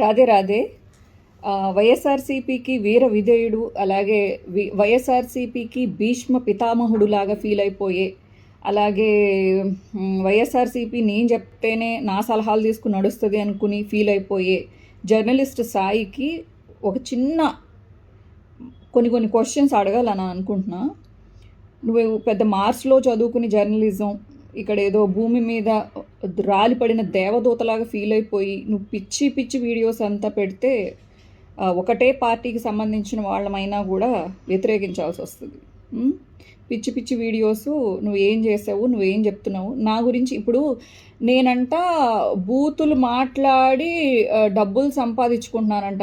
రాధే రాధే. వైఎస్ఆర్సీపీకి వీర విధేయుడు, అలాగే వైఎస్ఆర్సీపీకి భీష్మ పితామహుడు లాగా ఫీల్ అయిపోయే, అలాగే వైఎస్ఆర్సీపీ నేను చెప్తేనే నా సలహాలు తీసుకుని నడుస్తుంది అనుకుని ఫీల్ అయిపోయే జర్నలిస్ట్ సాయికి ఒక చిన్న కొన్ని క్వశ్చన్స్ అడగాలని అనుకుంటున్నా. నువ్వు పెద్ద మార్క్స్లో చదువుకుని జర్నలిజం ఇక్కడ ఏదో భూమి మీద రాలిపడిన దేవదూతలాగా ఫీల్ అయిపోయి నువ్వు పిచ్చి వీడియోస్ అంతా పెడితే ఒకటే పార్టీకి సంబంధించిన వాళ్ళమైనా కూడా వ్యతిరేకించాల్సి వస్తుంది. పిచ్చి వీడియోస్ నువ్వు ఏం చేసావు, నువ్వేం చెప్తున్నావు నా గురించి. ఇప్పుడు నేనంట బూతులు మాట్లాడి డబ్బులు సంపాదించుకుంటున్నానంట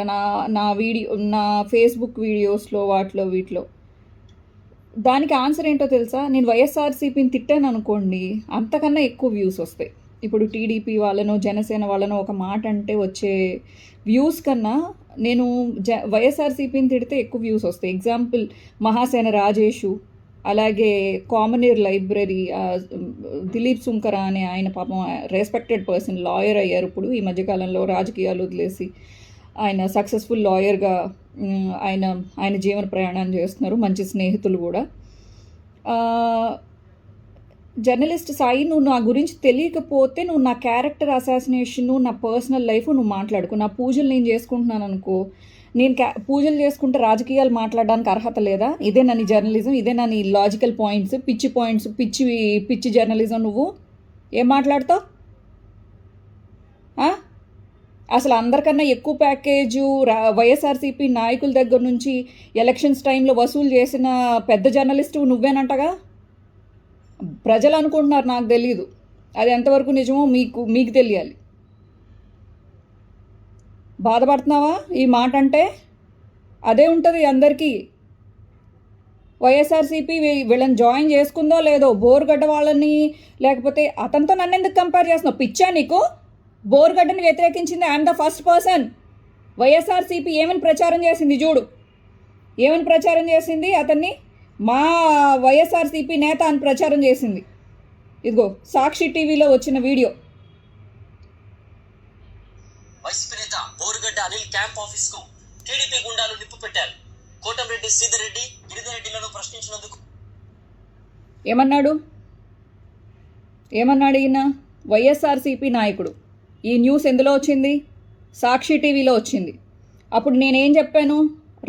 నా ఫేస్బుక్ వీడియోస్లో వీటిలో. దానికి ఆన్సర్ ఏంటో తెలుసా? నేను వైఎస్ఆర్సీపీని తిట్టాను అనుకోండి, అంతకన్నా ఎక్కువ వ్యూస్ వస్తాయి. ఇప్పుడు టీడీపీ వాళ్ళనో జనసేన వాళ్ళనో ఒక మాట అంటే వచ్చే వ్యూస్ కన్నా నేను వైఎస్ఆర్సీపీని తిడితే ఎక్కువ వ్యూస్ వస్తాయి. ఎగ్జాంపుల్ మహాసేన రాజేషు, అలాగే కామనీర్ లైబ్రరీ దిలీప్ సుంకర అనే ఆయన పాపం రెస్పెక్టెడ్ పర్సన్, లాయర్ అయ్యారు ఇప్పుడు ఈ మధ్యకాలంలో, రాజకీయాలు వదిలేసి ఆయన సక్సెస్ఫుల్ లాయర్గా ఆయన జీవన ప్రయాణాన్ని చేస్తున్నారు, మంచి స్నేహితులు కూడా. జర్నలిస్ట్ సాయి, నువ్వు నా గురించి తెలియకపోతే నువ్వు నా క్యారెక్టర్ అసాసినేషను, నా పర్సనల్ లైఫ్ నువ్వు మాట్లాడుకో. నా పూజలు నేను చేసుకుంటున్నాను అనుకో, నేను పూజలు చేసుకుంటే రాజకీయాలు మాట్లాడడానికి అర్హత లేదా? ఇదే నా నీ జర్నలిజం, ఇదే నా నీ లాజికల్ పాయింట్స్, పిచ్చి జర్నలిజం. నువ్వు ఏం మాట్లాడతావు? అసలు అందరికన్నా ఎక్కువ ప్యాకేజు వైఎస్ఆర్సీపీ నాయకుల దగ్గర నుంచి ఎలక్షన్స్ టైంలో వసూలు చేసిన పెద్ద జర్నలిస్టు నువ్వేనంటగా. ప్రజలు అనుకుంటున్నారు, నాకు తెలియదు. అది ఎంతవరకు నిజమో మీకు తెలియాలి. బాధపడుతున్నావా ఈ మాట అంటే? అదే ఉంటుంది అందరికీ. వైఎస్ఆర్సీపీ వీళ్ళని జాయిన్ చేసుకుందో లేదో, బోర్గడ్డ వాళ్ళని, లేకపోతే అతనితో నన్ను ఎందుకు కంపేర్ చేస్తున్నావు? పిచ్చా నీకు? బోర్గడ్డని వ్యతిరేకించింది I'm the first person. YSRCP ఏమని ప్రచారం చేసింది చూడు, ఏమని ప్రచారం చేసింది? అతన్ని మా వైఎస్ఆర్సీపీ నేత అని ప్రచారం చేసింది. ఇదిగో సాక్షి టీవీలో వచ్చిన వీడియో. వైసీపీ నేత బోర్గడ్డ అనిల్ క్యాంప్ ఆఫీస్ కు టీడీపీ గుండాలు నిప్పు పెట్టారు. కోటంరెడ్డి శ్రీధర్ రెడ్డి గిరిధర్ రెడ్డిలను ప్రశ్నించినందుకు ఏమన్నాడు ఈయన వైఎస్ఆర్సీపీ నాయకుడు. ఈ న్యూస్ ఎందులో వచ్చింది? సాక్షి టీవీలో వచ్చింది. అప్పుడు నేనేం చెప్పాను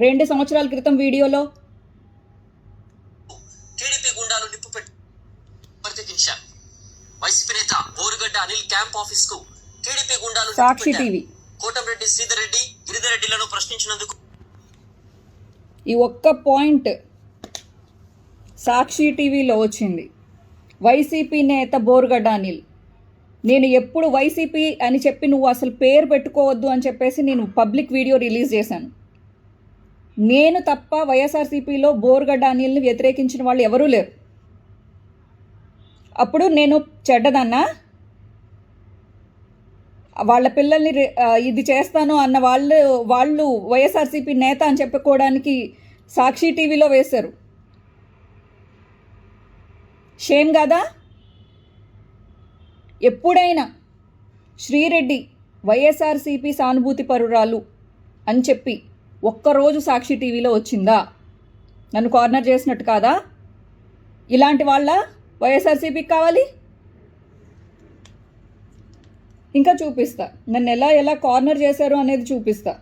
2 సంవత్సరాల క్రితం వీడియోలో? టీడీపీ గుండాలు నిప్పు పెట్టి ప్రతికించారు. వైసీపీ నేత బోరుగడ్డ అనిల్ క్యాంప్ ఆఫీస్ కు టీడీపీ గుండాలు సాక్షి టీవీ కోటంరెడ్డి శ్రీధర్ రెడ్డి గిరిధర్ రెడ్డిలను ప్రశ్నించినందుకు ఈ ఒక్క పాయింట్ సాక్షి టీవీలో వచ్చింది. వైసీపీ నేత బోరుగడ్డ అనిల్. నేను ఎప్పుడు వైసీపీ అని చెప్పి నువ్వు అసలు పేరు పెట్టుకోవద్దు అని చెప్పేసి నేను పబ్లిక్ వీడియో రిలీజ్ చేశాను. నేను తప్ప వైఎస్ఆర్సీపీలో బోరుగడ్డ అనిల్ని వ్యతిరేకించిన వాళ్ళు ఎవరూ లేరు. అప్పుడు నేను చెడ్డదన్నా? వాళ్ళ పిల్లల్ని ఇది చేస్తాను అన్న వాళ్ళు వైఎస్ఆర్సీపీ నేత అని చెప్పుకోవడానికి సాక్షి టీవీలో వేశారు. షేమ్ కాదా? ఎప్పుడైనా శ్రీరెడ్డి వైఎస్ఆర్సీపీ సానుభూతి పరురాలు అని చెప్పి ఒక్కరోజు సాక్షి టీవీలో వచ్చిందా? నన్ను కార్నర్ చేసినట్టు కాదా? ఇలాంటి వాళ్ళ వైఎస్ఆర్సీపీకి కావాలి? ఇంకా చూపిస్తా, నన్ను ఎలా కార్నర్ చేశారు అనేది చూపిస్తా.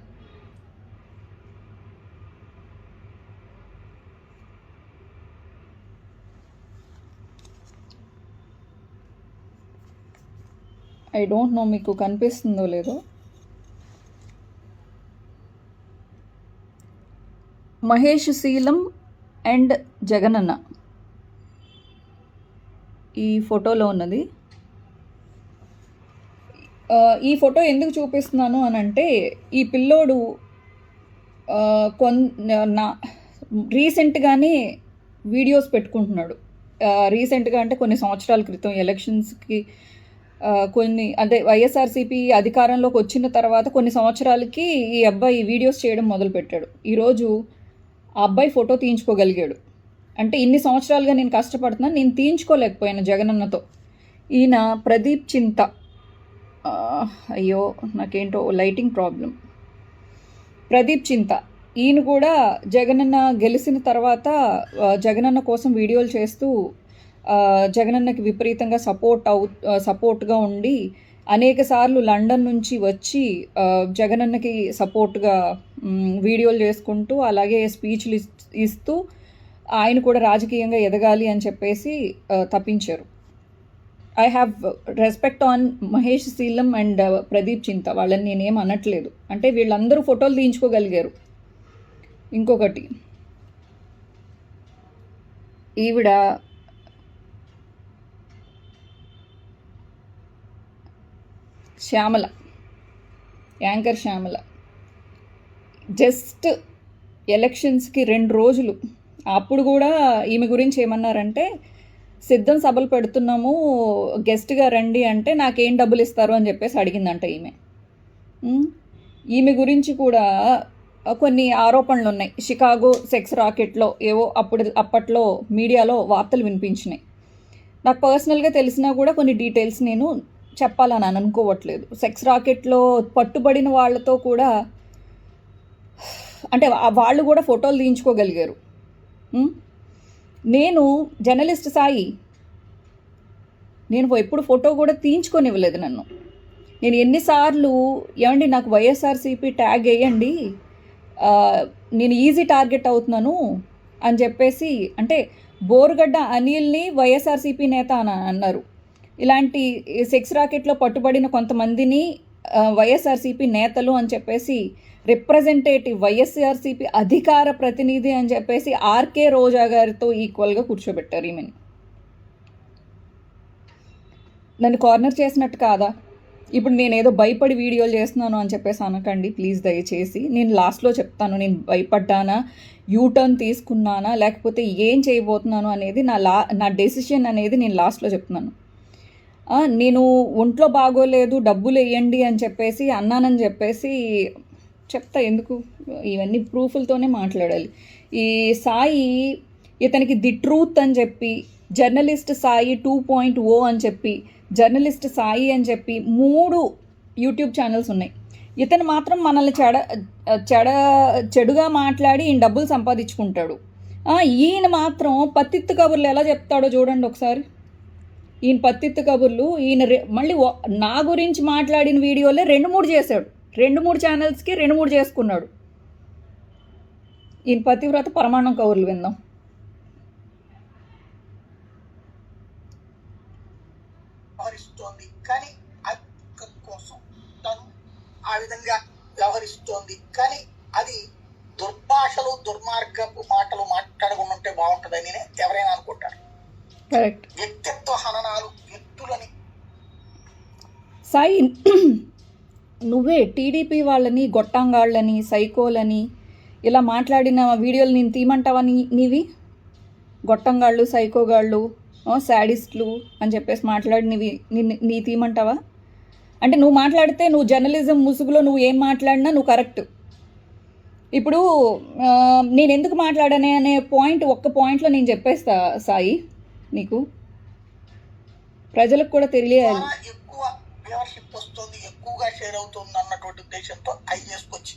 ఐ డోంట్ నో మీకు కనిపిస్తుందో లేదో. మహేష్ శీలం అండ్ జగనన్న ఈ ఫోటోలో ఉన్నది. ఈ ఫోటో ఎందుకు చూపిస్తున్నాను అని అంటే, ఈ పిల్లోడు రీసెంట్గానే వీడియోస్ పెట్టుకుంటున్నాడు. రీసెంట్గా అంటే కొన్ని సంవత్సరాల క్రితం ఎలక్షన్స్కి అంటే వైఎస్ఆర్సీపీ అధికారంలోకి వచ్చిన తర్వాత కొన్ని సంవత్సరాలకి ఈ అబ్బాయి వీడియోస్ చేయడం మొదలుపెట్టాడు. ఈరోజు ఆ అబ్బాయి ఫోటో తీయించుకోగలిగాడు. అంటే ఇన్ని సంవత్సరాలుగా నేను కష్టపడుతున్నాను, నేను తీయించుకోలేకపోయాను జగనన్నతో. ఈయన ప్రదీప్ చింత అయ్యో నాకేంటో లైటింగ్ ప్రాబ్లం. ప్రదీప్ చింత, ఈయన కూడా జగనన్న గెలిచిన తర్వాత జగనన్న కోసం వీడియోలు చేస్తూ జగనన్నకి విపరీతంగా సపోర్ట్గా ఉండి అనేక సార్లు లండన్ నుంచి వచ్చి జగనన్నకి సపోర్ట్గా వీడియోలు చేసుకుంటూ అలాగే స్పీచ్లు ఇస్తూ ఆయన కూడా రాజకీయంగా ఎదగాలి అని చెప్పేసి తప్పించారు. I have respect on Mahesh Seelam and Pradeep Chinta, వాళ్ళని నేనేం అనట్లేదు. అంటే వీళ్ళందరూ ఫోటోలు తీయించుకోగలిగారు. ఇంకొకటి, ఈవిడ శ్యామల, యాంకర్ శ్యామల, జస్ట్ ఎలక్షన్స్కి 2 రోజులు అప్పుడు కూడా ఈమె గురించి ఏమన్నారంటే, సిద్ధం సభలు పెడుతున్నాము గెస్ట్గా రండి అంటే నాకేం డబ్బులు ఇస్తారు అని చెప్పేసి అడిగిందంట ఈమె. ఈమె గురించి కూడా కొన్ని ఆరోపణలు ఉన్నాయి. షికాగో సెక్స్ రాకెట్లో ఏవో అప్పట్లో మీడియాలో వార్తలు వినిపించినాయి. నాకు పర్సనల్గా తెలిసినా కూడా కొన్ని డీటెయిల్స్ నేను చెప్పాలని అనుకోవట్లేదు. సెక్స్ రాకెట్లో పట్టుబడిన వాళ్ళతో కూడా అంటే వాళ్ళు కూడా ఫోటోలు తీయించుకోగలిగారు. నేను జర్నలిస్ట్ సాయి, నేను ఎప్పుడు ఫోటో కూడా తీయించుకొనివ్వలేదు నన్ను. నేను ఎన్నిసార్లు ఏమండి నాకు వైఎస్ఆర్సీపీ ట్యాగ్ వేయండి, నేను ఈజీ టార్గెట్ అవుతున్నాను అని చెప్పేసి, అంటే బోరుగడ్డ అనిల్ని వైఎస్ఆర్సీపీ నేత అని అన్నారు. ఇలాంటి సెక్స్ రాకెట్లో పట్టుబడిన కొంతమందిని వైఎస్ఆర్సీపీ నేతలు అని చెప్పేసి, రిప్రజెంటేటివ్ వైఎస్ఆర్సీపీ అధికార ప్రతినిధి అని చెప్పేసి ఆర్కే రోజా గారితో ఈక్వల్గా కూర్చోబెట్టారు ఈమెని. నన్ను కార్నర్ చేసినట్టు కాదా? ఇప్పుడు నేనేదో భయపడి వీడియోలు చేస్తున్నాను అని చెప్పేసి అనకండి ప్లీజ్, దయచేసి. నేను లాస్ట్లో చెప్తాను నేను భయపడ్డానా, యూటర్న్ తీసుకున్నానా, లేకపోతే ఏం చేయబోతున్నాను అనేది నా డెసిషన్ అనేది నేను లాస్ట్లో చెప్తున్నాను. నేను ఒంట్లో బాగోలేదు డబ్బులు వేయండి అని చెప్పేసి అన్నానని చెప్పేసి చెప్తా. ఎందుకు? ఇవన్నీ ప్రూఫ్లతోనే మాట్లాడాలి. ఈ సాయి ఇతనికి ది ట్రూత్ అని చెప్పి, జర్నలిస్ట్ సాయి 2.0 అని చెప్పి, జర్నలిస్ట్ సాయి అని చెప్పి 3 యూట్యూబ్ ఛానల్స్ ఉన్నాయి. ఇతను మాత్రం మనల్ని చెడుగా మాట్లాడి ఈయన డబ్బులు సంపాదించుకుంటాడు. ఈయన మాత్రం పత్తిత్తు కబుర్లు ఎలా చెప్తాడో చూడండి ఒకసారి. ఈయన పత్తిత్తు కబుర్లు ఈయన మళ్ళీ నా గురించి మాట్లాడిన వీడియోలే 2-3 చేశాడు. 2-3 ఛానల్స్కి 2-3 చేసుకున్నాడు. ఈయన పతివ్రత పరమాణం కబుర్లు విందాం. వ్యవహరిస్తోంది కానీ కోసం తను ఆ విధంగా వ్యవహరిస్తోంది, కానీ అది దుర్భాషలు దుర్మార్గపు మాటలు మాట్లాడకుండా ఉంటే బాగుంటుందని ఎవరైనా అనుకుంటారు. కరెక్ట్. వ్యక్తిత్వ హననాలు, వ్యక్తులని. సాయి, నువ్వే టీడీపీ వాళ్ళని గొట్టంగాళ్ళని సైకోలని ఇలా మాట్లాడిన వీడియోలు నేను తీయమంటావా? నీవి గొట్టంగాళ్ళు సైకోగాళ్ళు శాడిస్ట్లు అని చెప్పేసి మాట్లాడినవి నీ తీయమంటావా? అంటే నువ్వు మాట్లాడితే నువ్వు జర్నలిజం ముసుగులో నువ్వు ఏం మాట్లాడినా నువ్వు కరెక్ట్. ఇప్పుడు నేను ఎందుకు మాట్లాడానే అనే ఒక్క పాయింట్లో నేను చెప్పేస్తా సాయి, నీకు ప్రజలకు కూడా తెలియాలి. ఎక్కువ వ్యూవర్షిప్ వస్తుంది, ఎక్కువగా షేర్ అవుతుంది అన్నటువంటి ఉద్దేశంతో అవి చేసుకొచ్చి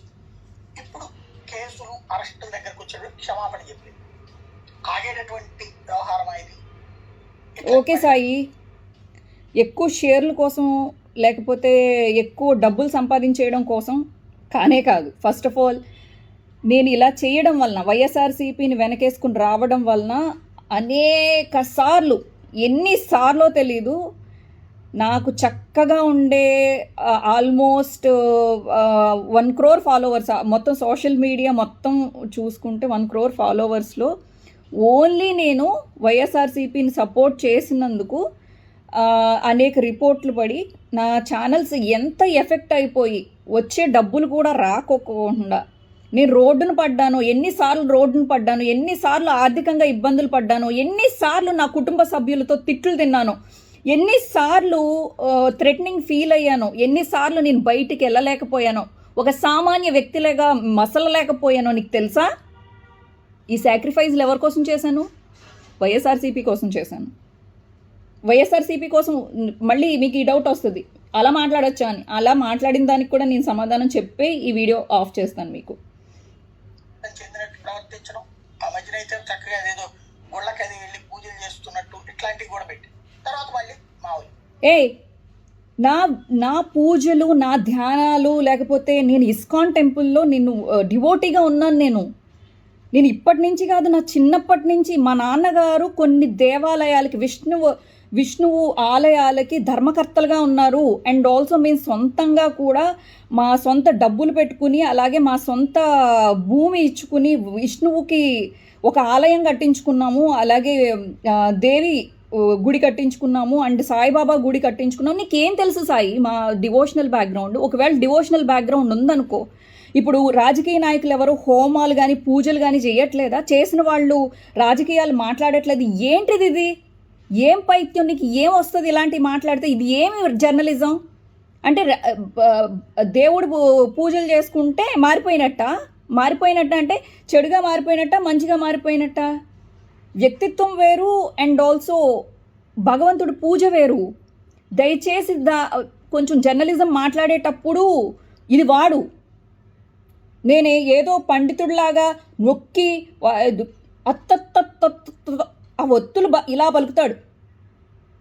ఇప్పుడు కేసులు అరెస్టుల దగ్గరకు వచ్చాడు, క్షమాపణ చెప్పి ఆగేటటువంటి వ్యవహారం ఇది. ఓకే సాయి, ఎక్కువ షేర్ల కోసం లేకపోతే ఎక్కువ డబ్బులు సంపాదించేయడం కోసం కానే కాదు. ఫస్ట్ ఆఫ్ ఆల్ నేను ఇలా చేయడం వలన, వైఎస్ఆర్సీపీని వెనకేసుకుని రావడం వలన అనేక సార్లు, ఎన్నిసార్లో తెలీదు, నాకు చక్కగా ఉండే ఆల్మోస్ట్ 1 crore ఫాలోవర్స్, మొత్తం సోషల్ మీడియా మొత్తం చూసుకుంటే 1 crore ఫాలోవర్స్లో ఓన్లీ నేను వైఎస్ఆర్సీపీని సపోర్ట్ చేసినందుకు అనేక రిపోర్ట్లు పడి నా ఛానల్స్ ఎంత ఎఫెక్ట్ అయిపోయి వచ్చే డబ్బులు కూడా రాకోకుండా నేను రోడ్డును పడ్డాను. ఎన్నిసార్లు ఆర్థికంగా ఇబ్బందులు పడ్డాను, ఎన్నిసార్లు నా కుటుంబ సభ్యులతో తిట్లు తిన్నాను, ఎన్నిసార్లు థ్రెటనింగ్ ఫీల్ అయ్యాను, ఎన్నిసార్లు నేను బయటికి వెళ్ళలేకపోయాను, ఒక సామాన్య వ్యక్తిలాగా మసలలేకపోయాను. నీకు తెలుసా? ఈ సాక్రిఫైస్లు ఎవరి కోసం చేశాను? వైఎస్ఆర్సీపీ కోసం చేశాను. వైఎస్ఆర్సీపీ కోసం. మళ్ళీ మీకు ఈ డౌట్ వస్తుంది, అలా మాట్లాడొచ్చా అని. అలా మాట్లాడిన దానికి కూడా నేను సమాధానం చెప్పి ఈ వీడియో ఆఫ్ చేస్తాను మీకు. చెందినట్టు ప్రవర్తించడం, ఆ మధ్యన అయితే చక్కగా ఏదో గుళ్ళకి అది వెళ్ళి పూజలు చేస్తున్నట్టు ఇట్లాంటివి కూడా పెట్టి తర్వాత మళ్ళీ మామూలు ఏయ్, నా పూజలు, నా ధ్యానాలు, లేకపోతే నేను ఇస్కాన్ టెంపుల్లో నేను డివోటీగా ఉన్నాను. నేను ఇప్పటి నుంచి కాదు, నా చిన్నప్పటి నుంచి మా నాన్నగారు కొన్ని దేవాలయాలకి, విష్ణువు ఆలయాలకి ధర్మకర్తలుగా ఉన్నారు. అండ్ ఆల్సో మేము సొంతంగా కూడా మా సొంత డబ్బులు పెట్టుకుని, అలాగే మా సొంత భూమి ఇచ్చుకుని విష్ణువుకి ఒక ఆలయం కట్టించుకున్నాము, అలాగే దేవి గుడి కట్టించుకున్నాము, అండ్ సాయిబాబా గుడి కట్టించుకున్నాము. నీకేం తెలుసు సాయి మా డివోషనల్ బ్యాక్గ్రౌండ్? ఒకవేళ డివోషనల్ బ్యాక్గ్రౌండ్ ఉందనుకో, ఇప్పుడు రాజకీయ నాయకులు ఎవరు హోమాలు కానీ పూజలు కానీ చేయట్లేదా? చేసిన వాళ్ళు రాజకీయాలు మాట్లాడట్లేదు. ఏంటిది ఇది? ఏం పైత్యం? నీకు ఏం వస్తుంది ఇలాంటివి మాట్లాడితే? ఇది ఏమి జర్నలిజం అంటే? దేవుడు పూజలు చేసుకుంటే మారిపోయినట్ట అంటే చెడుగా మారిపోయినట్ట, మంచిగా మారిపోయినట్ట? వ్యక్తిత్వం వేరు, అండ్ ఆల్సో భగవంతుడు పూజ వేరు. దయచేసి కొంచెం జర్నలిజం మాట్లాడేటప్పుడు ఇది వాడు. నేనే ఏదో పండితుడిలాగా నొక్కి ఆ ఒత్తులు ఇలా పలుకుతాడు,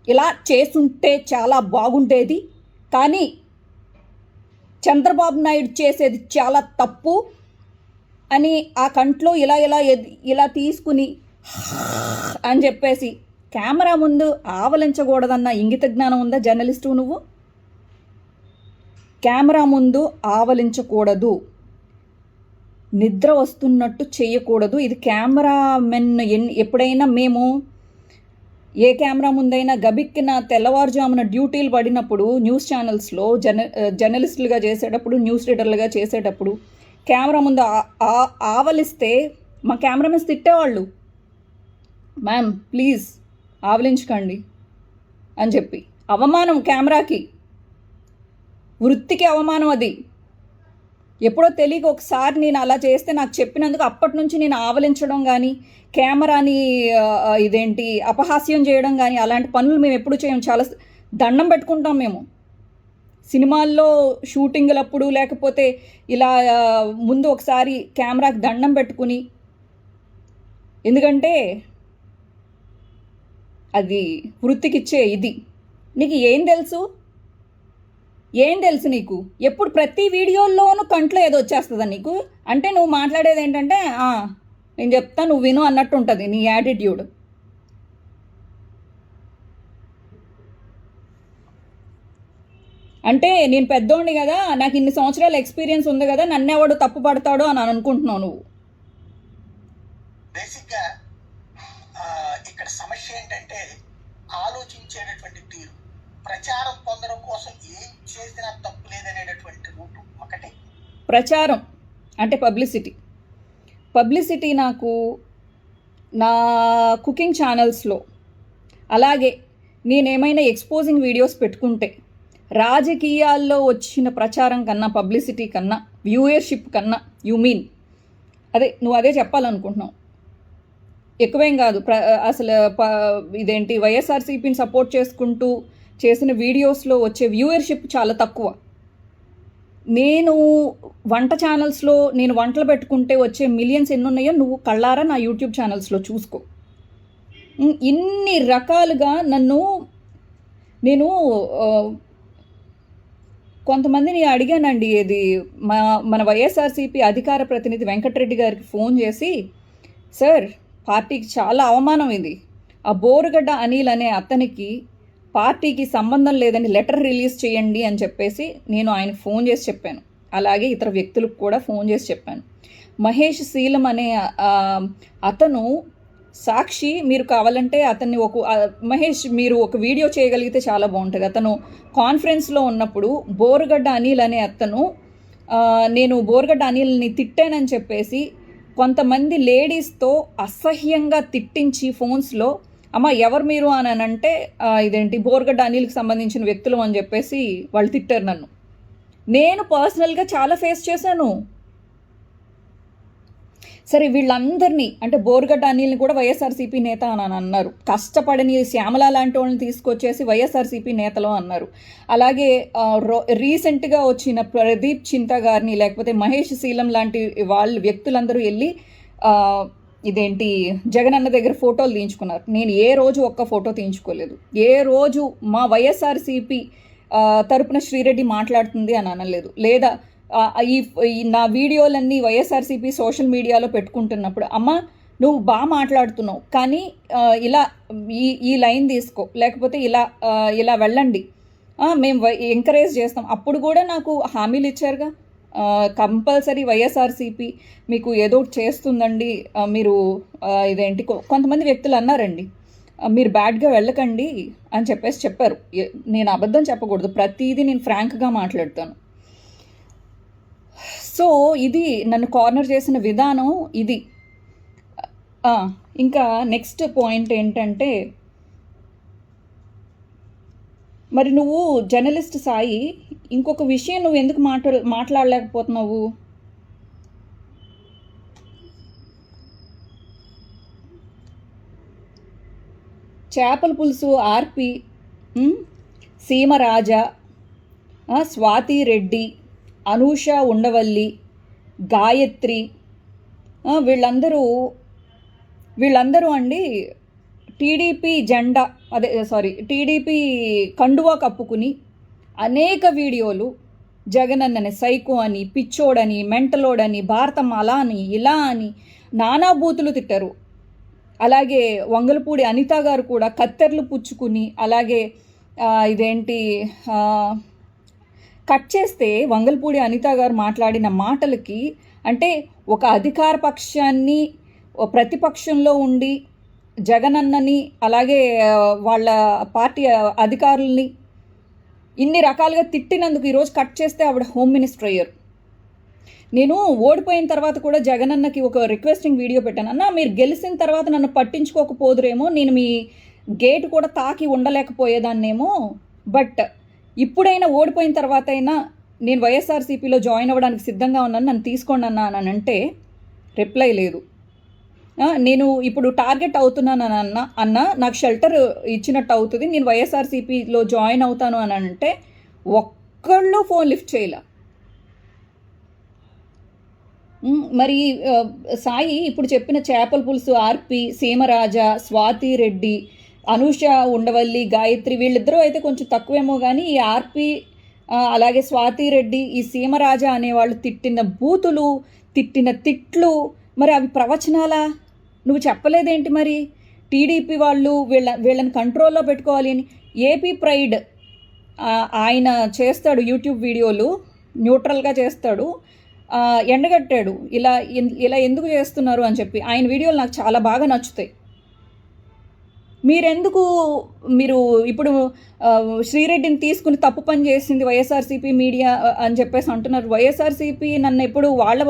ఇలా చేస్తుంటే చాలా బాగుండేది, కానీ చంద్రబాబు నాయుడు చేసేది చాలా తప్పు అని ఆ కంట్లో ఇలా తీసుకుని అని చెప్పేసి కెమెరా ముందు ఆవలించకూడదన్న ఇంగిత జ్ఞానం ఉందా జర్నలిస్టు నువ్వు? కెమెరా ముందు ఆవలించకూడదు, నిద్ర వస్తున్నట్టు చేయకూడదు. ఇది కెమెరామెన్ ఎప్పుడైనా మేము ఏ కెమెరా ముందైనా గబిక్కిన తెల్లవారుజామున డ్యూటీలు పడినప్పుడు న్యూస్ ఛానల్స్లో జర్నలిస్టులుగా చేసేటప్పుడు, న్యూస్ రీడర్లుగా చేసేటప్పుడు కెమెరా ముందు ఆవలిస్తే మా కెమెరామెన్స్ తిట్టేవాళ్ళు, మ్యామ్ ప్లీజ్ ఆవలించకండి అని చెప్పి. అవమానం, కెమెరాకి, వృత్తికి అవమానం అది. ఎప్పుడో తెలియక ఒకసారి నేను అలా చేస్తే నాకు చెప్పినందుకు అప్పటి నుంచి నేను ఆవలించడం కానీ, కెమెరాని అపహాస్యం చేయడం కానీ అలాంటి పనులు మేము ఎప్పుడు చేయం. చాలా దండం పెట్టుకుంటాం మేము సినిమాల్లో షూటింగ్లప్పుడు, లేకపోతే ఇలా ముందు ఒకసారి కెమెరాకి దండం పెట్టుకుని. ఎందుకంటే అది వృత్తికిచ్చే ఇది. నీకు ఏం తెలుసు నీకు? ఎప్పుడు ప్రతి వీడియోల్లోనూ కంట్లో ఏదో వచ్చేస్తుందా నీకు? అంటే నువ్వు మాట్లాడేది ఏంటంటే నేను చెప్తా నువ్వు విను అన్నట్టు ఉంటుంది నీ యాటిట్యూడ్. అంటే నేను పెద్దోడిని కదా, నాకు ఇన్ని సంవత్సరాల ఎక్స్పీరియన్స్ ఉంది కదా, నన్ను ఎవడు తప్పు పడతాడో అని అనుకుంటున్నావు నువ్వు. బేసిక్గా ఇక్కడ సమస్య ఏంటంటే ఆలోచించేటటువంటి తీరు. ప్రచారం పొందడం కోసం ఏం చేసినా తప్పు లేదనేటటువంటి రూటు ఒకటి. ప్రచారం అంటే పబ్లిసిటీ నాకు నా కుకింగ్ ఛానల్స్లో, అలాగే నేనేమైనా ఎక్స్పోజింగ్ వీడియోస్ పెట్టుకుంటే రాజకీయాల్లో వచ్చిన ప్రచారం కన్నా, పబ్లిసిటీ కన్నా, వ్యూయర్షిప్ కన్నా, నువ్వు అదే చెప్పాలనుకుంటున్నావు. ఎక్కువేం కాదు. అసలు వైఎస్ఆర్సీపీని సపోర్ట్ చేసుకుంటూ చేసిన వీడియోస్లో వచ్చే వ్యూయర్షిప్ చాలా తక్కువ. నేను వంట ఛానల్స్లో నేను వంటలు పెట్టుకుంటే వచ్చే మిలియన్స్ ఎన్ని ఉన్నాయో నువ్వు కళ్ళారా నా యూట్యూబ్ ఛానల్స్లో చూసుకో. ఇన్ని రకాలుగా నేను కొంతమందిని అడిగానండి. ఇది మన వైఎస్ఆర్సీపీ అధికార ప్రతినిధి వెంకటరెడ్డి గారికి ఫోన్ చేసి, సార్ పార్టీకి చాలా అవమానం ఇది, ఆ బోరుగడ్డ అనిల్ అనే అతనికి పార్టీకి సంబంధం లేదని లెటర్ రిలీజ్ చేయండి అని చెప్పేసి నేను ఆయనకు ఫోన్ చేసి చెప్పాను. అలాగే ఇతర వ్యక్తులకు కూడా ఫోన్ చేసి చెప్పాను. మహేష్ శీలం అనే అతను సాక్షి, మీరు కావాలంటే అతన్ని మహేష్ మీరు ఒక వీడియో చేయగలిగితే చాలా బాగుంటుంది. అతను కాన్ఫరెన్స్లో ఉన్నప్పుడు బోరుగడ్డ అనిల్ అనే అతను నేను బోరుగడ్డ అనిల్ని తిట్టానని చెప్పేసి కొంతమంది లేడీస్తో అసహ్యంగా తిట్టించి ఫోన్స్లో, అమ్మ ఎవరు మీరు అని అంటే బోరుగడ్డ అనిల్కి సంబంధించిన వ్యక్తులు అని చెప్పేసి వాళ్ళు తిట్టారు నన్ను. నేను పర్సనల్గా చాలా ఫేస్ చేశాను. సరే వీళ్ళందరినీ అంటే బోర్గడ్డ అనిల్ని కూడా వైఎస్ఆర్సీపీ నేత అని అన్నారు, కష్టపడని శ్యామల లాంటి వాళ్ళని తీసుకొచ్చేసి వైఎస్ఆర్సీపీ నేతలో అన్నారు. అలాగే రీసెంట్గా వచ్చిన ప్రదీప్ చింత గారిని లేకపోతే మహేష్ శీలం లాంటి వ్యక్తులందరూ వెళ్ళి ఇదేంటి జగనన్న దగ్గర ఫోటోలు తీయించుకున్నారు. నేను ఏ రోజు ఒక్క ఫోటో తీయించుకోలేదు. ఏ రోజు మా వైఎస్ఆర్సీపీ తరపున శ్రీరెడ్డి మాట్లాడుతుంది అని అనలేదు. లేదా ఈ నా వీడియోలన్నీ వైఎస్ఆర్సీపీ సోషల్ మీడియాలో పెట్టుకుంటున్నప్పుడు అమ్మ నువ్వు బాగా మాట్లాడుతున్నావు కానీ ఇలా ఈ లైన్ తీసుకో, లేకపోతే ఇలా వెళ్ళండి, మేము ఎంకరేజ్ చేస్తాం. అప్పుడు కూడా నాకు హామీలు ఇచ్చారుగా, కంపల్సరీ వైఎస్ఆర్సీపీ మీకు ఏదో చేస్తుందండి, మీరు ఇదేంటి కొంతమంది వ్యక్తులు అన్నారండి, మీరు బ్యాడ్గా వెళ్ళకండి అని చెప్పారు. నేను అబద్ధం చెప్పకూడదు, ప్రతిదీ నేను ఫ్రాంక్గా మాట్లాడతాను. సో ఇది నన్ను కార్నర్ చేసిన విధానం ఇది. ఇంకా నెక్స్ట్ పాయింట్ ఏంటంటే, మరి నువ్వు జర్నలిస్ట్ సాయి ఇంకొక విషయం నువ్వు ఎందుకు మాట్లాడలేకపోతున్నావు? చేపల పులుసు ఆర్పి, సీమరాజా, స్వాతి రెడ్డి, అనూష ఉండవల్లి, గాయత్రి, వీళ్ళందరూ అండి టీడీపీ కండువా కప్పుకుని అనేక వీడియోలు జగనన్నని సైకో అని, పిచ్చోడని, మెంటలోడని, భారతం అలా అని ఇలా అని నానా బూతులు తిట్టారు. అలాగే వంగలపూడి అనిత గారు కూడా కత్తెర్లు పుచ్చుకుని, అలాగే ఇదేంటి కట్ చేస్తే వంగలపూడి అనిత గారు మాట్లాడిన మాటలకి, అంటే ఒక అధికార పక్షాన్ని ప్రతిపక్షంలో ఉండి జగనన్నని అలాగే వాళ్ళ పార్టీ అధికారుల్ని ఇన్ని రకాలుగా తిట్టినందుకు ఈరోజు కట్ చేస్తే ఆవిడ హోమ్ మినిస్టర్ అయ్యారు. నేను ఓడిపోయిన తర్వాత కూడా జగనన్నకి ఒక రిక్వెస్టింగ్ వీడియో పెట్టాను, అన్న మీరు గెలిచిన తర్వాత నన్ను పట్టించుకోకపోదురేమో, నేను మీ గేట్ కూడా తాకి ఉండలేకపోయేదాన్నేమో, బట్ ఇప్పుడైనా ఓడిపోయిన తర్వాత అయినా నేను వైఎస్ఆర్సీపీలో జాయిన్ అవ్వడానికి సిద్ధంగా ఉన్నాను, నన్ను తీసుకోండి అని అంటే రిప్లై లేదు. నేను ఇప్పుడు టార్గెట్ అవుతున్నాను అన్న నాకు షెల్టర్ ఇచ్చినట్టు అవుతుంది, నేను వైఎస్ఆర్సీపీలో జాయిన్ అవుతాను అని అంటే ఒక్కళ్ళు ఫోన్ లిఫ్ట్ చేయలే. మరి సాయి ఇప్పుడు చెప్పిన చేపల పులుసు ఆర్పి, సీమరాజా, స్వాతి రెడ్డి, అనూష ఉండవల్లి, గాయత్రి వీళ్ళిద్దరూ అయితే కొంచెం తక్కువేమో కానీ ఈ ఆర్పి అలాగే స్వాతి రెడ్డి, ఈ సీమరాజా అనేవాళ్ళు తిట్టిన బూతులు, తిట్టిన తిట్లు, మరి అవి ప్రవచనాలా? నువ్వు చెప్పలేదేంటి? మరి టీడీపీ వాళ్ళు వీళ్ళని కంట్రోల్లో పెట్టుకోవాలి అని ఏపీ ప్రైడ్ ఆయన చేస్తాడు, యూట్యూబ్ వీడియోలు న్యూట్రల్గా చేస్తాడు, ఎండగట్టాడు ఇలా ఎందుకు చేస్తున్నారు అని చెప్పి. ఆయన వీడియోలు నాకు చాలా బాగా నచ్చుతాయి. మీరు ఇప్పుడు శ్రీరెడ్డిని తీసుకుని తప్పు పని చేసింది వైఎస్ఆర్సీపీ మీడియా అని చెప్పేసి అంటున్నారు. వైఎస్ఆర్సీపీ నన్ను ఎప్పుడు వాళ్ళ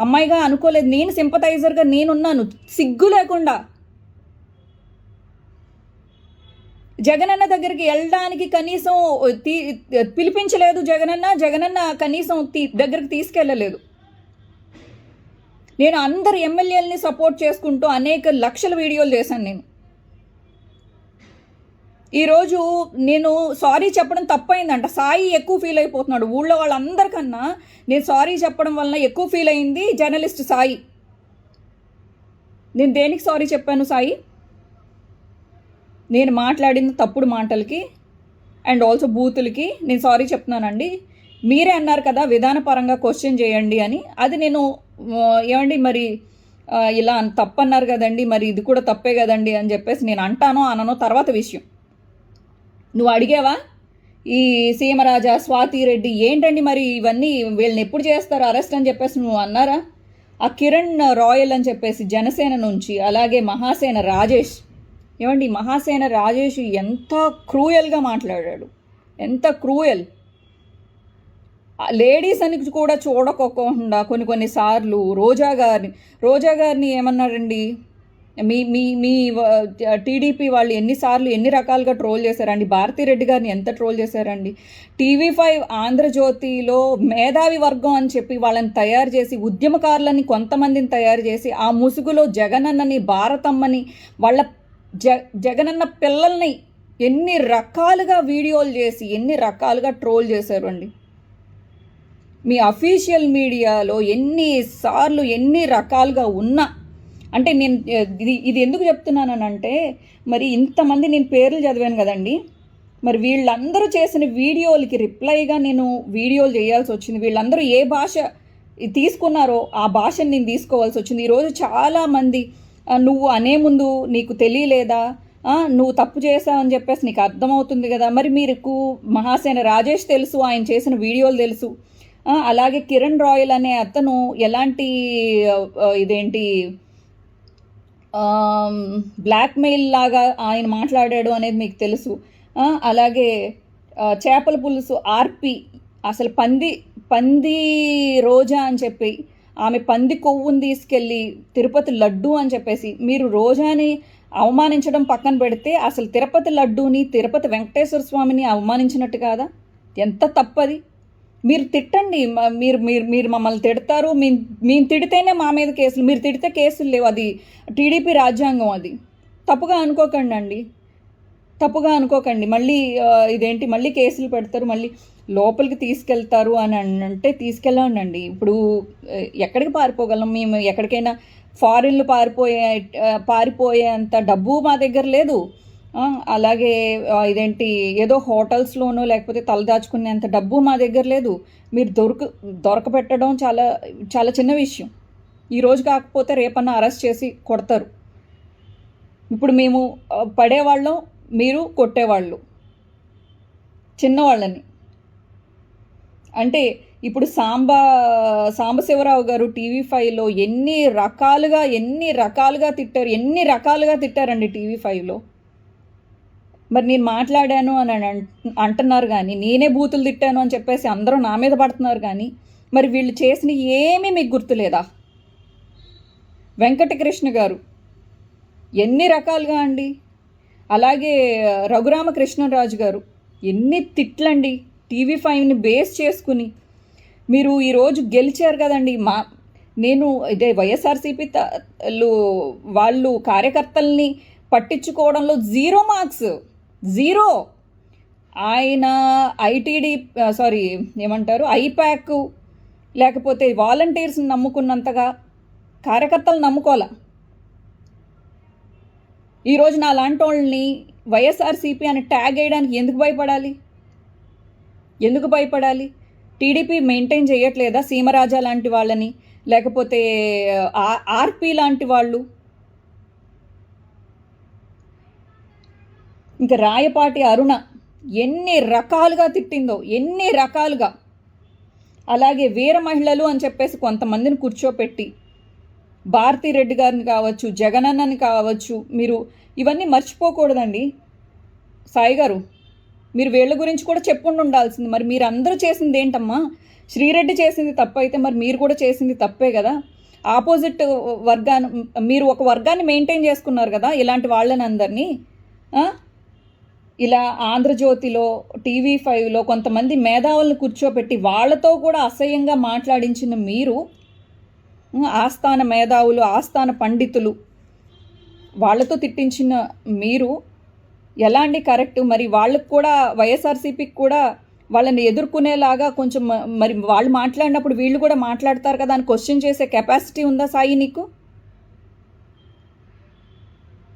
అమ్మాయిగా అనుకోలేదు, నేను సింపథైజర్గా నేనున్నాను సిగ్గు లేకుండా. జగనన్న దగ్గరికి వెళ్ళడానికి కనీసం పిలిపించలేదు జగనన్న కనీసం దగ్గరికి తీసుకెళ్ళలేదు. నేను అందరు ఎమ్మెల్యేలని సపోర్ట్ చేసుకుంటూ అనేక లక్షల వీడియోలు చేశాను. నేను ఈరోజు నేను సారీ చెప్పడం తప్పైందంట. సాయి ఎక్కువ ఫీల్ అయిపోతున్నాడు. ఊళ్ళో వాళ్ళందరికన్నా నేను సారీ చెప్పడం వలన ఎక్కువ ఫీల్ అయింది జర్నలిస్ట్ సాయి. నేను దేనికి సారీ చెప్పాను సాయి? నేను మాట్లాడిన తప్పుడు మాటలకి అండ్ ఆల్సో బూతులకి నేను సారీ చెప్తున్నానండి. మీరే అన్నారు కదా విధానపరంగా క్వశ్చన్ చేయండి అని. అది నేను ఏమండి మరి ఇలా తప్పన్నారు కదండి, మరి ఇది కూడా తప్పే కదండి అని చెప్పేసి నేను అంటానో అననో తర్వాత విషయం. నువ్వు అడిగావా ఈ సీమరాజా, స్వాతి రెడ్డి ఏంటండి మరి ఇవన్నీ, వీళ్ళని ఎప్పుడు చేస్తారు అరెస్ట్ అని చెప్పేసి నువ్వు అన్నారా? ఆ కిరణ్ రాయల్ అని చెప్పేసి జనసేన నుంచి, అలాగే మహాసేన రాజేష్, ఏమండి మహాసేన రాజేష్ ఎంత క్రూయల్గా మాట్లాడాడు, ఎంత క్రూయల్. లేడీస్ అని కూడా చూడకోకుండా కొన్నిసార్లు రోజా గారిని ఏమన్నాడండి, మీ మీ మీ టీడీపీ వాళ్ళు ఎన్ని రకాలుగా ట్రోల్ చేశారండి. భారతిరెడ్డి గారిని ఎంత ట్రోల్ చేశారండి. TV5 ఆంధ్రజ్యోతిలో మేధావి వర్గం అని చెప్పి వాళ్ళని తయారు చేసి, ఉద్యమకారులని కొంతమందిని తయారు చేసి, ఆ ముసుగులో జగనన్నని, భారతమ్మని, వాళ్ళ జగనన్న పిల్లల్ని ఎన్ని రకాలుగా వీడియోలు చేసి ఎన్ని రకాలుగా ట్రోల్ చేశారు అండి. మీ అఫీషియల్ మీడియాలో ఎన్నిసార్లు ఎన్ని రకాలుగా ఉన్నా, అంటే నేను ఇది ఎందుకు చెప్తున్నానంటే, మరి ఇంతమంది నేను పేర్లు చదివాను కదండి, మరి వీళ్ళందరూ చేసిన వీడియోలకి రిప్లైగా నేను వీడియోలు చేయాల్సి వచ్చింది. వీళ్ళందరూ ఏ భాష తీసుకున్నారో ఆ భాషను నేను తీసుకోవాల్సి వచ్చింది. ఈరోజు చాలామంది నువ్వు అనే ముందు నీకు తెలియలేదా, నువ్వు తప్పు చేసావని చెప్పేసి నీకు అర్థమవుతుంది కదా, మరి మీకు మహాసేన రాజేష్ తెలుసు, ఆయన చేసిన వీడియోలు తెలుసు. అలాగే కిరణ్ రాయల్ అనే అతను ఎలాంటి బ్లాక్మెయిల్ లాగా ఆయన మాట్లాడాడు అనేది మీకు తెలుసు. అలాగే చేపల పులుసు ఆర్పి అసలు పంది రోజా అని చెప్పి ఆమె పంది కొవ్వుని తీసుకెళ్ళి తిరుపతి లడ్డు అని చెప్పేసి మీరు రోజాని అవమానించడం పక్కన పెడితే, అసలు తిరుపతి లడ్డూని, తిరుపతి వెంకటేశ్వర స్వామిని అవమానించినట్టు కాదా? ఎంత తప్పది. మీరు తిట్టండి, మీరు మీరు మీరు మమ్మల్ని తిడతారు, మేము తిడితేనే మా మీద కేసులు, మీరు తిడితే కేసులు లేవు. అది టీడీపీ రాజ్యాంగం, అది తప్పుగా అనుకోకండి అండి, తప్పుగా అనుకోకండి. మళ్ళీ మళ్ళీ కేసులు పెడతారు, మళ్ళీ లోపలికి తీసుకెళ్తారు అని అంటే తీసుకెళ్ళండి. ఇప్పుడు ఎక్కడికి పారిపోగలం మేము? ఎక్కడికైనా ఫారిన్లు పారిపోయేంత డబ్బు మా దగ్గర లేదు. అలాగే ఏదో హోటల్స్లోనో లేకపోతే తలదాచుకునేంత డబ్బు మా దగ్గర లేదు. మీరు దొరకపెట్టడం చాలా చాలా చిన్న విషయం. ఈరోజు కాకపోతే రేపన్నా అరెస్ట్ చేసి కొడతారు. ఇప్పుడు మేము పడేవాళ్ళం, మీరు కొట్టేవాళ్ళు చిన్నవాళ్ళని. అంటే ఇప్పుడు సాంబశివరావు గారు TV5లో ఎన్ని రకాలుగా తిట్టారండి TV5లో. మరి నేను మాట్లాడాను అని అంటున్నారు కానీ, నేనే బూతులు తిట్టాను అని చెప్పేసి అందరూ నా మీద పడుతున్నారు కానీ, మరి వీళ్ళు చేసిన ఏమీ మీకు గుర్తులేదా? వెంకటకృష్ణ గారు ఎన్ని రకాలుగా అండి. అలాగే రఘురామకృష్ణరాజు గారు ఎన్ని తిట్లండి TV5ని బేస్ చేసుకుని. మీరు ఈరోజు గెలిచారు కదండి. నేను వైఎస్ఆర్సీపీ వాళ్ళు కార్యకర్తల్ని పట్టించుకోవడంలో 0 మార్క్స్. ఆయన ఐప్యాక్ లేకపోతే వాలంటీర్స్ని నమ్ముకున్నంతగా కార్యకర్తలు నమ్ముకోవాలా. ఈరోజు నా లాంటి వాళ్ళని వైఎస్ఆర్సీపీ అని ట్యాగ్ వేయడానికి ఎందుకు భయపడాలి? టీడీపీ మెయింటైన్ చేయట్లేదా సీమరాజా లాంటి వాళ్ళని, లేకపోతే ఆర్పి లాంటి వాళ్ళు? ఇంకా రాయపాటి అరుణ ఎన్ని రకాలుగా తిట్టిందో, ఎన్ని రకాలుగా. అలాగే వీర మహిళలు అని చెప్పేసి కొంతమందిని కూర్చోపెట్టి, భారతిరెడ్డి గారిని కావచ్చు, జగనన్నని కావచ్చు, మీరు ఇవన్నీ మర్చిపోకూడదండి. సాయి గారు, మీరు వీళ్ళ గురించి కూడా చెప్పుండి ఉండాల్సింది. మరి మీరు అందరూ చేసింది ఏంటమ్మా? శ్రీరెడ్డి చేసింది తప్పు అయితే మరి మీరు కూడా చేసింది తప్పే కదా. ఆపోజిట్ మీరు ఒక వర్గాన్ని మెయింటైన్ చేసుకున్నారు కదా, ఇలాంటి వాళ్ళని అందరినీ. ఇలా ఆంధ్రజ్యోతిలో, TV5లో కొంతమంది మేధావులను కూర్చోపెట్టి వాళ్ళతో కూడా అసహ్యంగా మాట్లాడించిన మీరు, ఆస్థాన మేధావులు, ఆస్థాన పండితులు, వాళ్ళతో తిట్టించిన మీరు ఎలా అండి కరెక్ట్? మరి వాళ్ళకు కూడా, వైఎస్ఆర్సీపీకి కూడా వాళ్ళని ఎదుర్కొనేలాగా కొంచెం మరి వాళ్ళు మాట్లాడినప్పుడు వీళ్ళు కూడా మాట్లాడతారు కదా అని క్వశ్చన్ చేసే కెపాసిటీ ఉందా సాయి నీకు?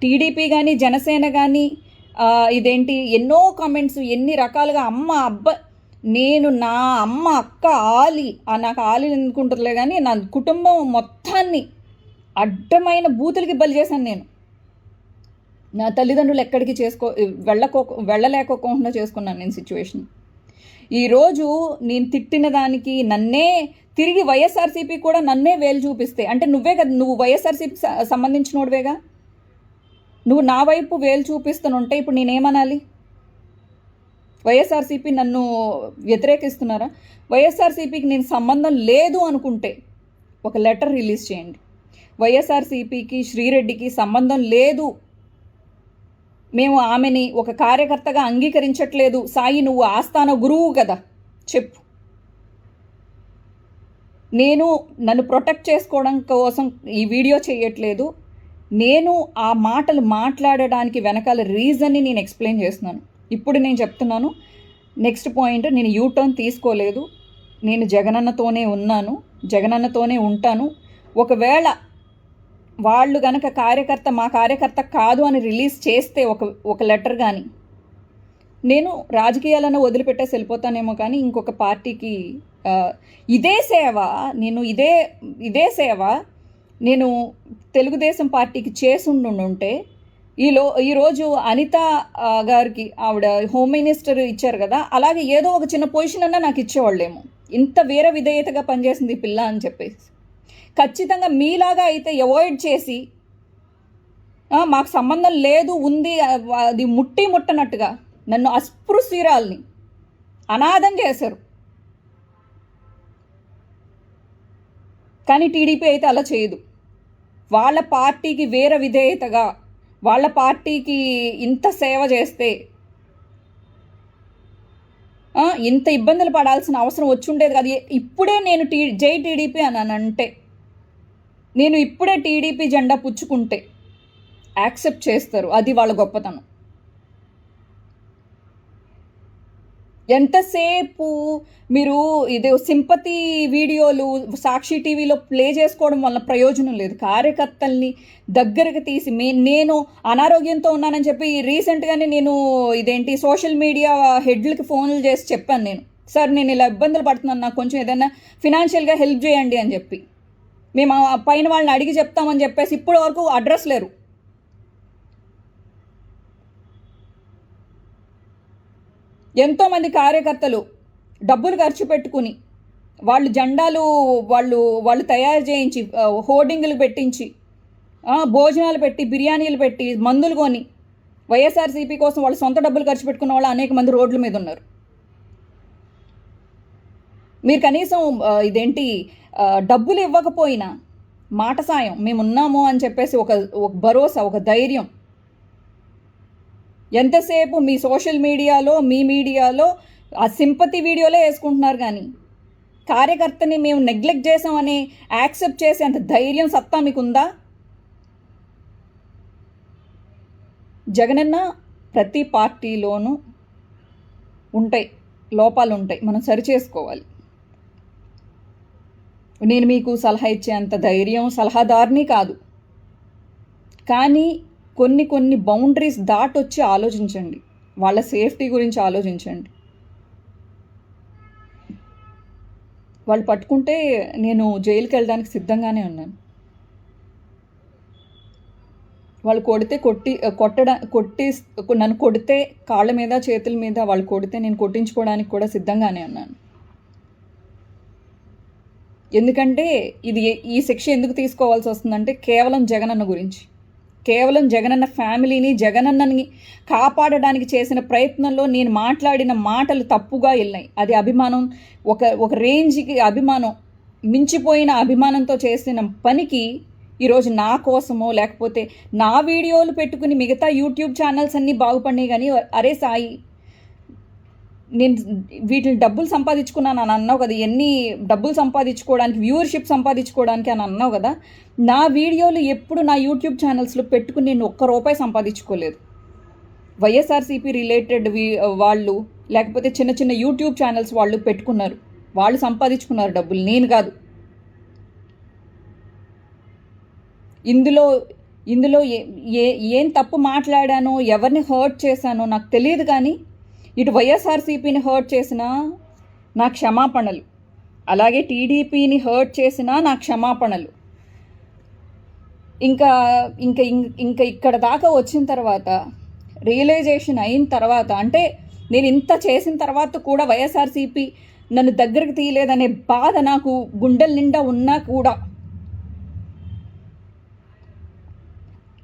టీడీపీ కానీ, జనసేన కానీ ఎన్నో కామెంట్స్, ఎన్ని రకాలుగా నేను నా అమ్మ అక్క ఆలి, నాకు ఆలి ఎందుకుంటుందిలే కానీ, నా కుటుంబం మొత్తాన్ని అడ్డమైన బూతులకి బలి చేశాను నేను. నా తల్లిదండ్రులు ఎక్కడికి వెళ్ళలేకోకుండా చేసుకున్నాను నేను సిచ్యువేషన్. ఈరోజు నేను తిట్టిన దానికి నన్నే తిరిగి వైఎస్ఆర్సీపీ కూడా నన్నే వేలు చూపిస్తే, అంటే నువ్వే కదా, నువ్వు వైఎస్ఆర్సీపీకి సంబంధించినోడివేగా, నువ్వు నా వైపు వేలు చూపిస్తుంటే ఇప్పుడు నేనేమనాలి? వైఎస్ఆర్సీపీ నన్ను వ్యతిరేకిస్తున్నారా? వైఎస్ఆర్సీపీకి నేను సంబంధం లేదు అనుకుంటే ఒక లెటర్ రిలీజ్ చేయండి. వైఎస్ఆర్సీపీకి శ్రీరెడ్డికి సంబంధం లేదు, మేము ఆమెని ఒక కార్యకర్తగా అంగీకరించట్లేదు. సాయి, నువ్వు ఆస్థాన గురువు కదా, చెప్పు. నన్ను ప్రొటెక్ట్ చేసుకోవడం కోసం ఈ వీడియో చేయట్లేదు. నేను ఆ మాటలు మాట్లాడడానికి వెనకాల రీజన్ని నేను ఎక్స్ప్లెయిన్ చేస్తున్నాను. ఇప్పుడు నేను చెప్తున్నాను, నెక్స్ట్ పాయింట్, నేను యూటర్న్ తీసుకోలేదు. నేను జగనన్నతోనే ఉన్నాను, జగనన్నతోనే ఉంటాను. ఒకవేళ వాళ్ళు గనక మా కార్యకర్త కాదు అని రిలీజ్ చేస్తే ఒక లెటర్ కానీ, నేను రాజకీయాలను వదిలిపెట్టేసి వెళ్ళిపోతానేమో, కానీ ఇంకొక పార్టీకి ఇదే సేవ నేను తెలుగుదేశం పార్టీకి చేసుండుంటే ఈరోజు అనిత గారికి ఆవిడ హోమ్ మినిస్టర్ ఇచ్చారు కదా, అలాగే ఏదో ఒక చిన్న పొజిషన్ అన్నా నాకు ఇచ్చేవాళ్ళేమో. ఇంత వీర విధేయతగా పనిచేసింది ఈ పిల్ల అని చెప్పేసి. ఖచ్చితంగా మీలాగా అయితే అవాయిడ్ చేసి మాకు సంబంధం లేదు, ఉంది, అది ముట్టనట్టుగా నన్ను అస్పృశ్యురాల్ని అనాథం చేశారు. కానీ టీడీపీ అయితే అలా చేయదు. వాళ్ళ పార్టీకి వీర విధేయతగా, వాళ్ళ పార్టీకి ఇంత సేవ చేస్తే ఇంత ఇబ్బందులు పడాల్సిన అవసరం వచ్చుండేది కాదు. ఇప్పుడే నేను జై టీడీపీ అని అంటే, నేను ఇప్పుడే టీడీపీ జెండా పుచ్చుకుంటే యాక్సెప్ట్ చేస్తారు. అది వాళ్ళ గొప్పతనం. ఎంతసేపు మీరు ఇదే సింపతి వీడియోలు సాక్షి టీవీలో ప్లే చేసుకోవడం వల్ల ప్రయోజనం లేదు. కార్యకర్తల్ని దగ్గరకు తీసి నేను అనారోగ్యంతో ఉన్నానని చెప్పి రీసెంట్గానే నేను సోషల్ మీడియా హెడ్లకి ఫోన్లు చేసి చెప్పాను. నేను సార్, నేను ఇలా ఇబ్బందులు పడుతున్నాను, నాకు కొంచెం ఏదైనా ఫినాన్షియల్గా హెల్ప్ చేయండి అని చెప్పి. మేము పైన వాళ్ళని అడిగి చెప్తామని చెప్పేసి ఇప్పటి వరకు అడ్రస్ లేరు. ఎంతోమంది కార్యకర్తలు డబ్బులు ఖర్చు పెట్టుకుని వాళ్ళు జెండాలు వాళ్ళు తయారు చేయించి, హోర్డింగులు పెట్టించి, భోజనాలు పెట్టి, బిర్యానీలు పెట్టి, మందులు కొని వైఎస్ఆర్సీపీ కోసం వాళ్ళు సొంత డబ్బులు ఖర్చు పెట్టుకున్న వాళ్ళు అనేక మంది రోడ్ల మీద ఉన్నారు. మీరు కనీసం డబ్బులు ఇవ్వకపోయినా మాట సాయం, మేమున్నాము అని చెప్పేసి ఒక భరోసా, ఒక ధైర్యం. ఎంతసేపు మీ సోషల్ మీడియాలో, మీ మీడియాలో ఆ సింపతి వీడియోలే వేసుకుంటున్నారు, కానీ కార్యకర్తని మేము నెగ్లెక్ట్ చేసామని యాక్సెప్ట్ చేసే అంత ధైర్యం, సత్తా మీకుందా? జగనన్న ప్రతి పార్టీలోనూ ఉంటాయి, లోపాలు ఉంటాయి, మనం సరిచేసుకోవాలి. నేను మీకు సలహా ఇచ్చేంత ధైర్యం సలహాదారుని కాదు, కానీ కొన్ని బౌండరీస్ దాటొచ్చి ఆలోచించండి. వాళ్ళ సేఫ్టీ గురించి ఆలోచించండి. వాళ్ళు పట్టుకుంటే నేను జైలుకి వెళ్ళడానికి సిద్ధంగానే ఉన్నాను. వాళ్ళు నన్ను కొడితే కాళ్ళ మీద, చేతుల మీద వాళ్ళు కొడితే నేను కొట్టించుకోవడానికి కూడా సిద్ధంగానే ఉన్నాను. ఎందుకంటే ఈ శిక్ష ఎందుకు తీసుకోవాల్సి వస్తుందంటే కేవలం జగనన్న గురించి, కేవలం జగనన్న ఫ్యామిలీని, జగనన్నని కాపాడడానికి చేసిన ప్రయత్నంలో నేను మాట్లాడిన మాటలు తప్పుగా వెళ్ళాయి. అది అభిమానం, ఒక రేంజ్కి అభిమానం, మించిపోయిన అభిమానంతో చేసిన పనికి ఈరోజు నా కోసమో లేకపోతే నా వీడియోలు పెట్టుకుని మిగతా యూట్యూబ్ ఛానల్స్ అన్నీ బాగుపడినాయి. కానీ అరే సాయి, నేను వీటిని డబ్బులు సంపాదించుకున్నాను అని అన్నావు కదా, ఎన్ని డబ్బులు సంపాదించుకోవడానికి, వ్యూవర్షిప్ సంపాదించుకోవడానికి అని అన్నావు కదా. నా వీడియోలు ఎప్పుడు నా యూట్యూబ్ ఛానల్స్లో పెట్టుకుని నేను ₹1 సంపాదించుకోలేదు. వైఎస్ఆర్సీపీ రిలేటెడ్ వాళ్ళు లేకపోతే చిన్న యూట్యూబ్ ఛానల్స్ వాళ్ళు పెట్టుకున్నారు, వాళ్ళు సంపాదించుకున్నారు డబ్బులు, నేను కాదు. ఇందులో ఏం తప్పు మాట్లాడానో, ఎవరిని హర్ట్ చేశానో నాకు తెలియదు, కానీ ఇటు వైఎస్ఆర్సీపీని హర్ట్ చేసినా నా క్షమాపణలు, అలాగే టీడీపీని హర్ట్ చేసినా నా క్షమాపణలు. ఇంకా ఇక్కడ దాకా వచ్చిన తర్వాత, రియలైజేషన్ అయిన తర్వాత, అంటే నేను ఇంత చేసిన తర్వాత కూడా వైఎస్ఆర్సీపీ నన్ను దగ్గరకు తీయలేదనే బాధ నాకు గుండెల నిండా ఉన్నా కూడా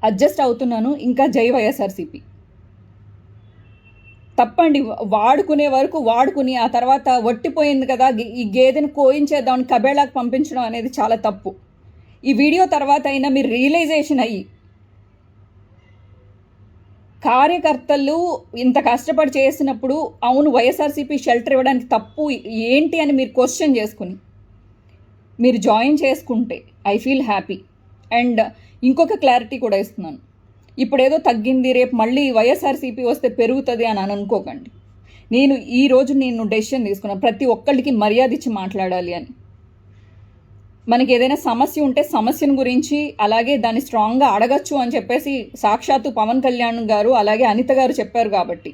అడ్జస్ట్ అవుతున్నాను. ఇంకా జై వైఎస్ఆర్సీపీ. తప్పండి, వాడుకునే వరకు వాడుకుని ఆ తర్వాత వట్టిపోయింది కదా, ఈ గేదెను కోయించేద్దామని కబేళాకు పంపించడం అనేది చాలా తప్పు. ఈ వీడియో తర్వాత అయినా మీరు రియలైజేషన్ అయ్యి కార్యకర్తలు ఇంత కష్టపడి చేసినప్పుడు అవును వైఎస్ఆర్సీపీ షెల్టర్ ఇవ్వడానికి తప్పు ఏంటి అని మీరు క్వశ్చన్ చేసుకుని మీరు జాయిన్ చేసుకుంటే ఐ ఫీల్ హ్యాపీ. అండ్ ఇంకొక క్లారిటీ కూడా ఇస్తున్నాను, ఇప్పుడు ఏదో తగ్గింది రేపు మళ్ళీ వైఎస్ఆర్సీపీ వస్తే పెరుగుతుంది అని అనుకోకండి. ఈరోజు నేను డెసిషన్ తీసుకున్నాను ప్రతి ఒక్కళ్ళకి మర్యాద ఇచ్చి మాట్లాడాలి అని. మనకి ఏదైనా సమస్య ఉంటే సమస్యను గురించి అలాగే దాన్ని స్ట్రాంగ్గా అడగచ్చు అని చెప్పేసి సాక్షాత్తు పవన్ కళ్యాణ్ గారు అలాగే అనిత గారు చెప్పారు కాబట్టి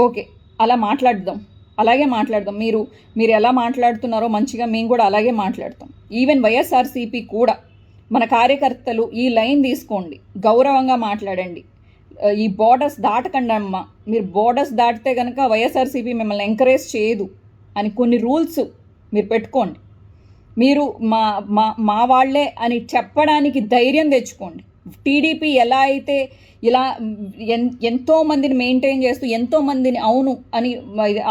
ఓకే అలా మాట్లాడదాం, అలాగే మాట్లాడదాం. మీరు ఎలా మాట్లాడుతున్నారో మంచిగా మేము కూడా అలాగే మాట్లాడతాం. ఈవెన్ వైఎస్ఆర్సీపీ కూడా మన కార్యకర్తలు ఈ లైన్ తీసుకోండి, గౌరవంగా మాట్లాడండి. ఈ బోర్డర్స్ దాటకండి అమ్మ, మీరు బోర్డర్స్ దాటితే కనుక వైఎస్ఆర్సీపీ మిమ్మల్ని ఎంకరేజ్ చేయదు అని కొన్ని రూల్స్ మీరు పెట్టుకోండి. మీరు మా వాళ్ళే అని చెప్పడానికి ధైర్యం తెచ్చుకోండి. టీడీపీ ఎలా అయితే ఇలా ఎంతోమందిని మెయింటైన్ చేస్తూ ఎంతోమందిని అవును అని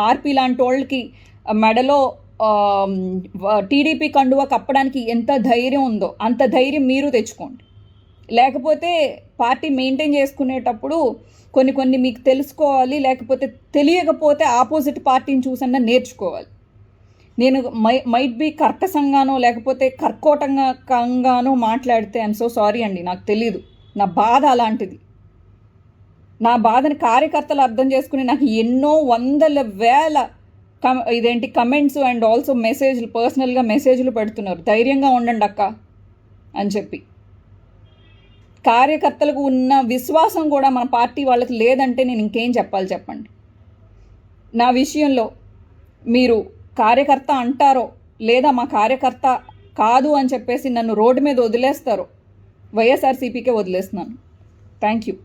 ఆర్పీ లాంటి వాళ్ళకి మెడలో టీడీపీ కండువా కప్పడానికి ఎంత ధైర్యం ఉందో అంత ధైర్యం మీరు తెచ్చుకోండి. లేకపోతే పార్టీ మెయింటైన్ చేసుకునేటప్పుడు కొన్ని మీకు తెలుసుకోవాలి, లేకపోతే తెలియకపోతే ఆపోజిట్ పార్టీని చూసన్నా నేర్చుకోవాలి. నేను మైట్ బి కర్కశంగానో లేకపోతే కర్కోటంగానో మాట్లాడితే ఐఎమ్ సో సారీ అండి, నాకు తెలీదు. నా బాధ అలాంటిది. నా బాధని కార్యకర్తలు అర్థం చేసుకుని నాకు ఎన్నో వందల వేల కమెంట్స్ అండ్ ఆల్సో మెసేజ్లు, పర్సనల్గా మెసేజ్లు పెడుతున్నారు, ధైర్యంగా ఉండండి అక్క అని చెప్పి. కార్యకర్తలకు ఉన్న విశ్వాసం కూడా మన పార్టీ వాళ్ళకి లేదంటే నేను ఇంకేం చెప్పాలి చెప్పండి. నా విషయంలో మీరు కార్యకర్త అంటారో లేదా మా కార్యకర్త కాదు అని చెప్పేసి నన్ను రోడ్డు మీద వదిలేస్తారో వైఎస్ఆర్సీపీకే వదిలేస్తున్నాను. Thank you.